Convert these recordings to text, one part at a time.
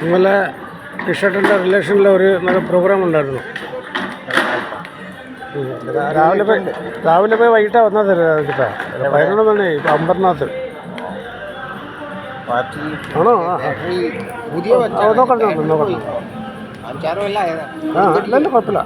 നിങ്ങളെ ഇഷ്ടത്തിൻ്റെ റിലേഷനിൽ ഒരു നല്ല പ്രോഗ്രാം ഉണ്ടായിരുന്നു. രാവിലെ പോയി വൈകിട്ടാണ് വന്നത്. ഇപ്പം 11 മണി അമ്പർനാഥ് ആണോ? നോക്കണ്ട അല്ലല്ല കുഴപ്പമില്ല.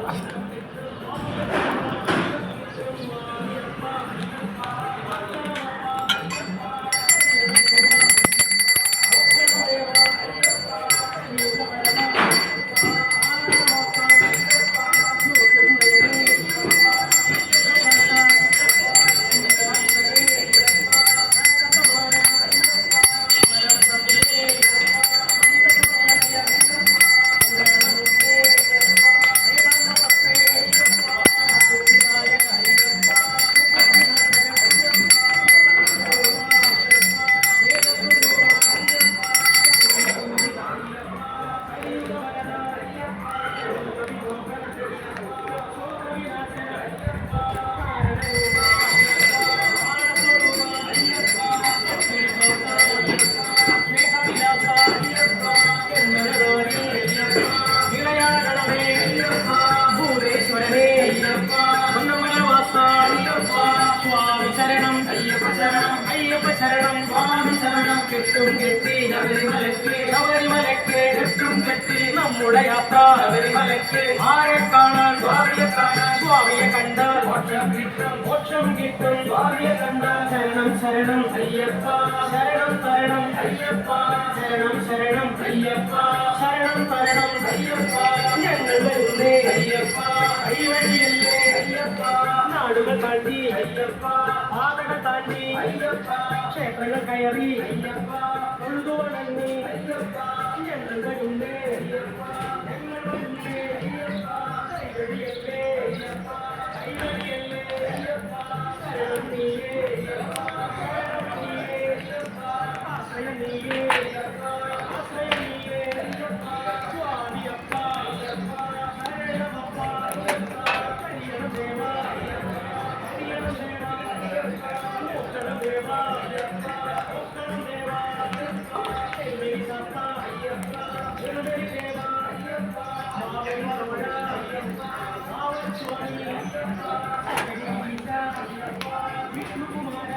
അയ്യപ്പ ശരണം സ്വാമി ശരണം കെട്ടും കെട്ടി ശബരിമലയ്ക്ക് കെട്ടും കെട്ടി നമ്മുടെ യാത്ര ശബരിമലയ്ക്ക് ആരെ കാണാൻ സ്വാമിയെ കാണാൻ സ്വാമിയെ കണ്ടാൽ മോക്ഷം കിട്ടും സ്വാമിയെ കണ്ടാൽ ശരണം ശരണം അയ്യപ്പ ശരണം തരണം അയ്യപ്പ ശരണം ശരണം അയ്യപ്പ ശരണം തരണം അയ്യപ്പ ഞങ്ങൾ വരുന്നേ അയ്യപ്പ അയ്യവഴിയല്ലേ അയ്യപ്പ നാടുകൾ താണ്ടി അയ്യപ്പ പാതകൾ താണ്ടി അയ്യപ്പ ക്ഷേത്രങ്ങൾ കയറി അയ്യപ്പ തൊഴുതുവണങ്ങി അയ്യപ്പ ഞങ്ങൾ വരുന്നേ അയ്യപ്പ ഞങ്ങൾ വരുന്നേ അയ്യപ്പ കൈവഴിയല്ലേ അയ്യപ്പ കൈവഴിയല്ലേ അയ്യപ്പ ശരണം നീയേ അയ്യപ്പ ശരണം നീയേ അയ്യപ്പ ആശ്രയം നീയേ അയ്യപ്പ ആശ്രയം നീയേ അയ്യപ്പ സ്വാമിയപ്പ അയ്യപ്പ ശരണമപ്പ അയ്യപ്പ കഴിയണം ദേവ അയ്യപ്പ കഴിയണം ദേവ അയ്യപ്പ ഒക്കണം ദേവ അയ്യപ്പ ഒക്കണം ദേവ അയ്യപ്പ എഴുതി താത്ത അയ്യപ്പ എഴുതി ദേവ അയ്യപ്പ മാവൻ മറമഴ അയ്യപ്പ മാവൻ സ്വാമി അയ്യപ്പ അയ്യപ്പ വിഷ്ണുകുമാര